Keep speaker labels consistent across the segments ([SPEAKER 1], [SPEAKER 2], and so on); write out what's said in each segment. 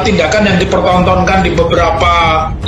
[SPEAKER 1] tindakan yang dipertontonkan di beberapa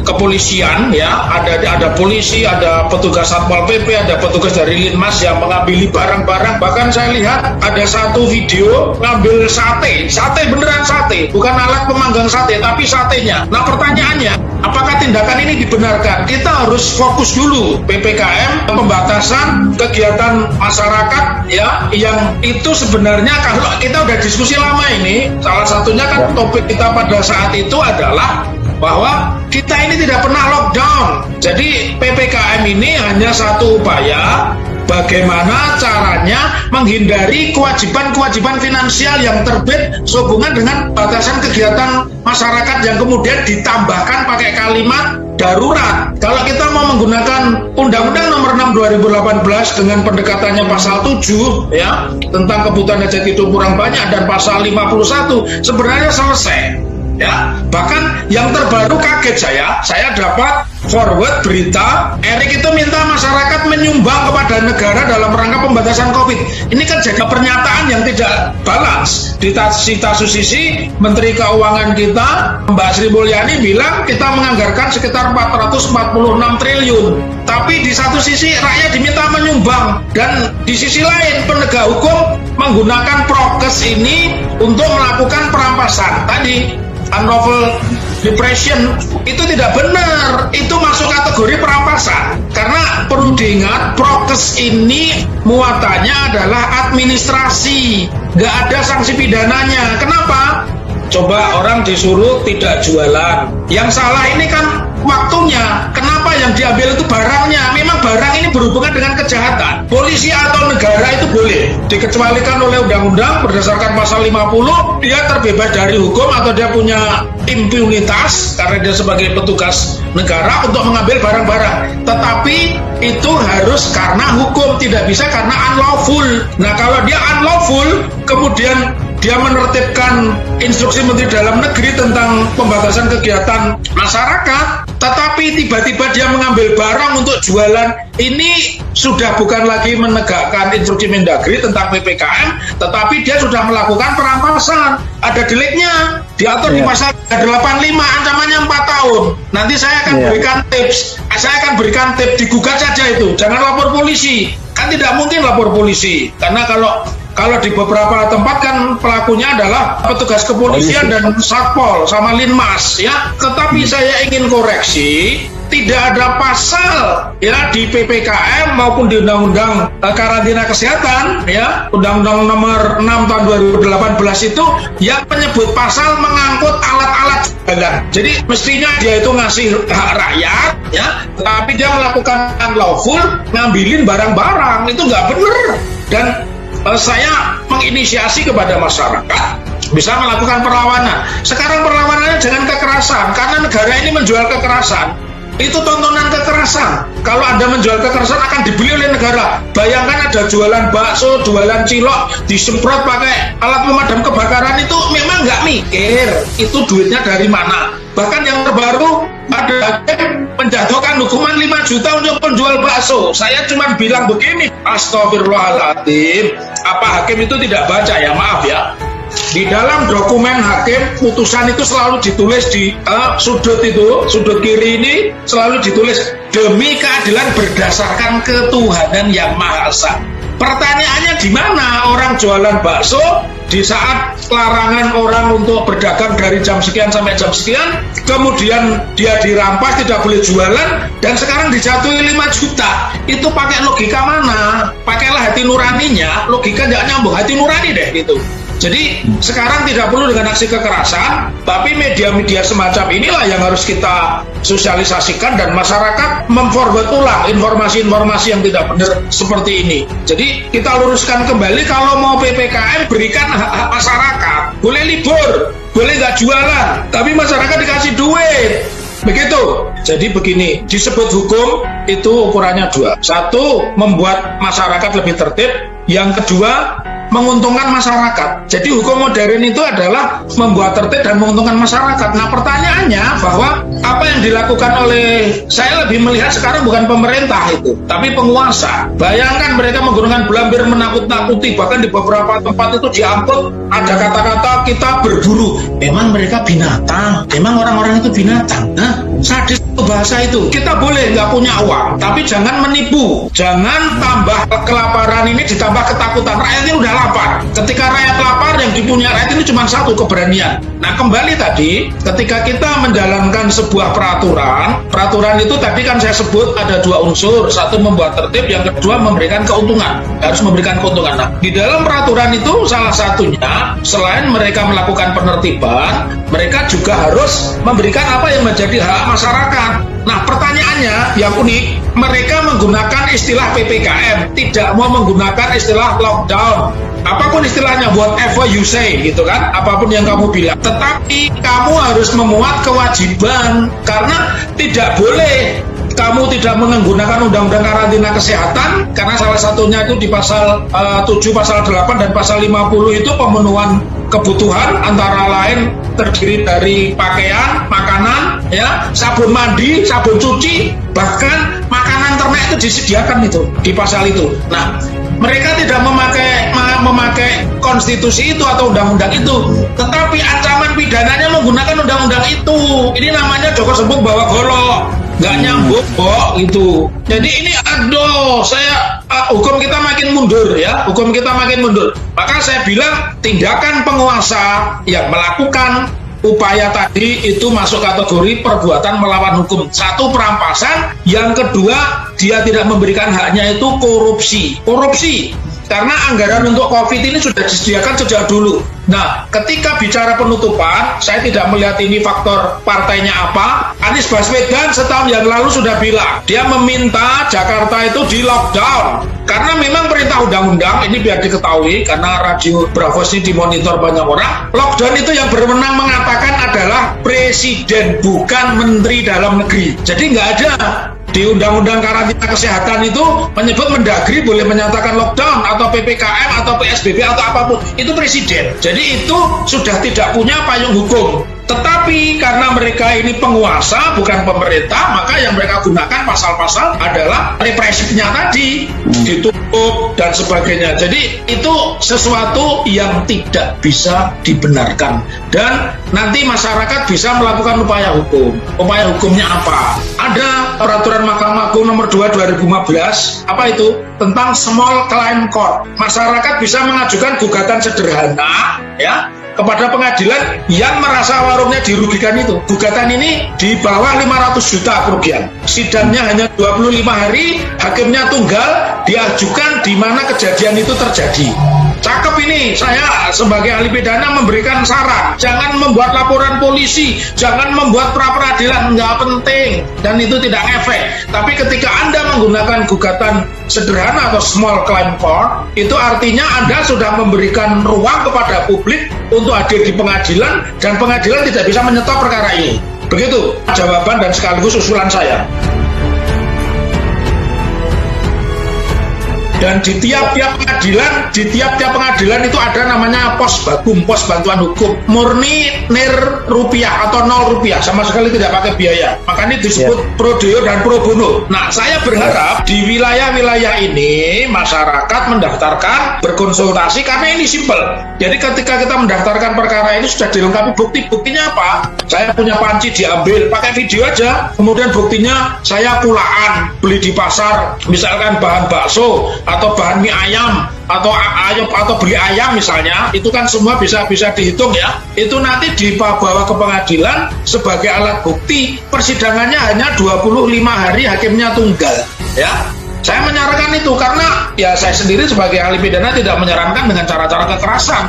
[SPEAKER 1] kepolisian, ya, ada polisi, ada petugas Satpol PP, ada petugas dari Linmas yang mengambil barang-barang. Bahkan saya lihat ada satu video ngambil sate beneran sate, bukan alat pemanggang sate, tapi satenya. Nah, pertanyaannya, apakah tindakan ini dibenarkan? Kita harus fokus dulu PPKM, pembatasan kegiatan masyarakat, ya, yang itu sebenarnya kalau kita udah diskusi lama ini, salah satunya kan topik kita pada saat itu adalah bahwa kita ini tidak pernah lockdown. Jadi PPKM ini hanya satu upaya bagaimana caranya menghindari kewajiban-kewajiban finansial yang terbit sehubungan dengan batasan kegiatan masyarakat yang kemudian ditambahkan pakai kalimat darurat. Kalau kita mau menggunakan Undang-Undang Nomor 6 2018 dengan pendekatannya pasal 7, ya, tentang kebutuhan hajat hidup kurang banyak, dan pasal 51 sebenarnya selesai. Ya, bahkan yang terbaru kaget saya dapat forward berita Erik itu minta masyarakat menyumbang kepada negara dalam rangka pembatasan COVID. Ini kan jadi pernyataan yang tidak balance. Di satu sisi Menteri Keuangan kita Mbak Sri Mulyani bilang kita menganggarkan sekitar 446 triliun. Tapi di satu sisi rakyat diminta menyumbang, dan di sisi lain penegak hukum menggunakan prokes ini untuk melakukan perampasan tadi. Unlawful depression itu tidak benar, itu masuk kategori perampasan. Karena perlu diingat, prokes ini muatannya adalah administrasi, nggak ada sanksi pidananya. Kenapa? Coba orang disuruh tidak jualan, yang salah ini kan waktunya. Kenapa yang diambil itu barangnya? Memang barang ini berhubungan dengan kejahatan. Polisi atau negara itu boleh dikecualikan oleh undang-undang berdasarkan pasal 50, dia terbebas dari hukum atau dia punya impunitas karena dia sebagai petugas negara untuk mengambil barang-barang. Tetapi itu harus karena hukum, tidak bisa karena unlawful. Nah, kalau dia unlawful kemudian dia menertibkan instruksi Menteri Dalam Negeri tentang pembatasan kegiatan masyarakat, tetapi tiba-tiba dia mengambil barang untuk jualan, ini sudah bukan lagi menegakkan instruksi Mendagri tentang PPKM, tetapi dia sudah melakukan perampasan. Ada deliknya, diatur di pasal 85, ancamannya 4 tahun. Nanti saya akan berikan tips, digugat saja itu, jangan lapor polisi. Kan tidak mungkin lapor polisi, karena kalau di beberapa tempat kan pelakunya adalah petugas kepolisian dan Satpol sama Linmas, ya. Tetapi saya ingin koreksi, tidak ada pasal, ya, di PPKM maupun di Undang-Undang Karantina Kesehatan, ya, Undang-Undang Nomor 6 tahun 2018 itu yang menyebut pasal mengangkut alat-alat jualan. Jadi mestinya dia itu ngasih hak rakyat, ya, tapi dia melakukan unlawful, ngambilin barang-barang, itu nggak benar. Dan saya menginisiasi kepada masyarakat bisa melakukan perlawanan. Sekarang perlawanannya jangan kekerasan, karena negara ini menjual kekerasan. Itu tontonan kekerasan. Kalau Anda menjual kekerasan akan dibeli oleh negara. Bayangkan ada jualan bakso, jualan cilok, disemprot pakai alat pemadam kebakaran, itu memang nggak mikir itu duitnya dari mana. Bahkan yang terbaru ada hakim menjatuhkan hukuman 5 juta untuk penjual bakso. Saya cuma bilang begini, astagfirullahaladzim, apa hakim itu tidak baca, ya, maaf ya. Di dalam dokumen hakim putusan itu selalu ditulis di sudut kiri ini selalu ditulis demi keadilan berdasarkan ketuhanan yang Maha Esa. Pertanyaannya, di mana orang jualan bakso di saat larangan orang untuk berdagang dari jam sekian sampai jam sekian, kemudian dia dirampas, tidak boleh jualan, dan sekarang dijatuhi 5 juta. Itu pakai logika mana? Pakailah hati nuraninya, logika nggak nyambung, hati nurani deh gitu. Jadi sekarang tidak perlu dengan aksi kekerasan, tapi media-media semacam inilah yang harus kita sosialisasikan dan masyarakat memforward ulang informasi-informasi yang tidak benar seperti ini. Jadi kita luruskan kembali, kalau mau PPKM berikan hak-hak masyarakat. Boleh libur, boleh nggak jualan, tapi masyarakat dikasih duit. Begitu. Jadi begini, disebut hukum itu ukurannya 2. 1, membuat masyarakat lebih tertib. Yang kedua, menguntungkan masyarakat. Jadi hukum modern itu adalah membuat tertib dan menguntungkan masyarakat. Nah, pertanyaannya bahwa apa yang yang dilakukan oleh, saya lebih melihat sekarang bukan pemerintah itu, tapi penguasa. Bayangkan mereka menggunakan blambir menakut-nakuti, bahkan di beberapa tempat itu diangkut ada kata-kata kita berburu. Memang mereka binatang? Memang orang-orang itu binatang? Sadis itu bahasa itu. Kita boleh nggak punya uang, tapi jangan menipu. Jangan tambah kelaparan ini ditambah ketakutan. Rakyat ini udah lapar. Ketika rakyat lapar, yang dipunya rakyat ini cuma satu, keberanian. Nah, kembali tadi, ketika kita menjalankan sebuah peraturan itu tadi kan saya sebut ada dua unsur, satu membuat tertib, yang kedua memberikan keuntungan, harus memberikan keuntungan. Nah, di dalam peraturan itu salah satunya selain mereka melakukan penertiban, mereka juga harus memberikan apa yang menjadi hak masyarakat. Nah, pertanyaannya yang unik, mereka menggunakan istilah PPKM, tidak mau menggunakan istilah lockdown. Apapun istilahnya, whatever you say, gitu kan, apapun yang kamu bilang. Tetapi kamu harus memuat kewajiban, karena tidak boleh kamu tidak menggunakan undang-undang karantina kesehatan, karena salah satunya itu di pasal 7, pasal 8, dan pasal 50 itu pemenuhan kebutuhan antara lain terdiri dari pakaian, makanan, ya, sabun mandi, sabun cuci, bahkan makanan ternak itu disediakan itu di pasal itu. Nah, mereka tidak memakai konstitusi itu atau undang-undang itu, tetapi ancaman pidananya menggunakan undang-undang itu. Ini namanya Joko sebut bawa golok, nggak nyambung kok gitu. Jadi ini hukum kita makin mundur, ya, hukum kita makin mundur. Maka saya bilang tindakan penguasa yang melakukan upaya tadi itu masuk kategori perbuatan melawan hukum. Satu, perampasan. Yang kedua, dia tidak memberikan haknya, itu korupsi. Karena anggaran untuk COVID ini sudah disediakan sejak dulu. Nah, ketika bicara penutupan, saya tidak melihat ini faktor partainya apa. Anies Baswedan setahun yang lalu sudah bilang, dia meminta Jakarta itu di lockdown. Karena memang perintah undang-undang, ini biar diketahui, karena radio Bravos ini dimonitor banyak orang, lockdown itu yang berwenang mengatakan adalah Presiden, bukan Menteri Dalam Negeri. Jadi nggak ada di Undang-Undang Karantina Kesehatan itu menyebut Mendagri boleh menyatakan lockdown atau PPKM atau PSBB atau apapun, itu Presiden. Jadi itu sudah tidak punya payung hukum. Tetapi karena mereka ini penguasa bukan pemerintah, maka yang mereka gunakan pasal-pasal adalah represifnya tadi, ditutup dan sebagainya. Jadi itu sesuatu yang tidak bisa dibenarkan, dan nanti masyarakat bisa melakukan upaya hukum. Upaya hukumnya apa? Ada peraturan Mahkamah Agung nomor 2 2015, apa itu? Tentang small claim court. Masyarakat bisa mengajukan gugatan sederhana, ya, kepada pengadilan yang merasa warungnya dirugikan itu. Gugatan ini di bawah 500 juta kerugian. Sidangnya hanya 25 hari, hakimnya tunggal, diajukan di mana kejadian itu terjadi. Cakep ini, saya sebagai ahli pidana memberikan saran, jangan membuat laporan polisi, jangan membuat pra-peradilan, nggak penting, dan itu tidak efek. Tapi ketika Anda menggunakan gugatan sederhana atau small claim court, itu artinya Anda sudah memberikan ruang kepada publik untuk hadir di pengadilan, dan pengadilan tidak bisa menyetop perkara ini. Begitu jawaban dan sekaligus usulan saya. Dan di tiap-tiap pengadilan itu ada namanya pos bagum, pos bantuan hukum, murni nir rupiah atau 0 rupiah, sama sekali tidak pakai biaya. Makanya disebut pro deo dan pro bono. Nah, saya berharap di wilayah-wilayah ini masyarakat mendaftarkan, berkonsultasi, karena ini simpel. Jadi ketika kita mendaftarkan perkara ini sudah dilengkapi buktinya apa? Saya punya panci diambil, pakai video aja. Kemudian buktinya saya pulaan, beli di pasar, misalkan bahan bakso atau bahan mie ayam atau beli ayam misalnya, itu kan semua bisa dihitung, ya. Itu nanti dibawa ke pengadilan sebagai alat bukti. Persidangannya hanya 25 hari, hakimnya tunggal, ya. Saya menyarankan itu karena ya saya sendiri sebagai ahli pidana tidak menyarankan dengan cara-cara kekerasan.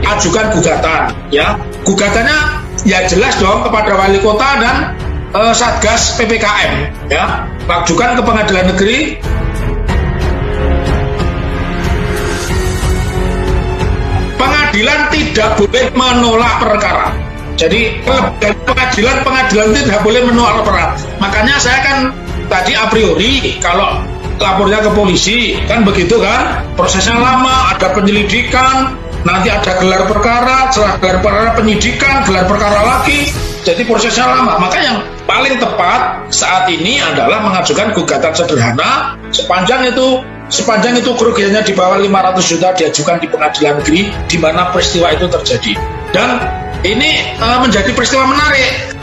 [SPEAKER 1] Ajukan gugatan, ya. Gugatannya ya jelas dong kepada wali kota dan Satgas PPKM, ya. Ajukan ke pengadilan negeri. Pengadilan tidak boleh menolak perkara. Jadi pengadilan tidak boleh menolak perkara. Makanya saya kan tadi a priori kalau lapornya ke polisi kan begitu kan, prosesnya lama, ada penyelidikan, nanti ada gelar perkara, setelah gelar perkara penyidikan, gelar perkara lagi, jadi prosesnya lama. Maka yang paling tepat saat ini adalah mengajukan gugatan sederhana sepanjang itu kerugiannya di bawah 500 juta diajukan di pengadilan negeri di mana peristiwa itu terjadi. Dan ini menjadi peristiwa menarik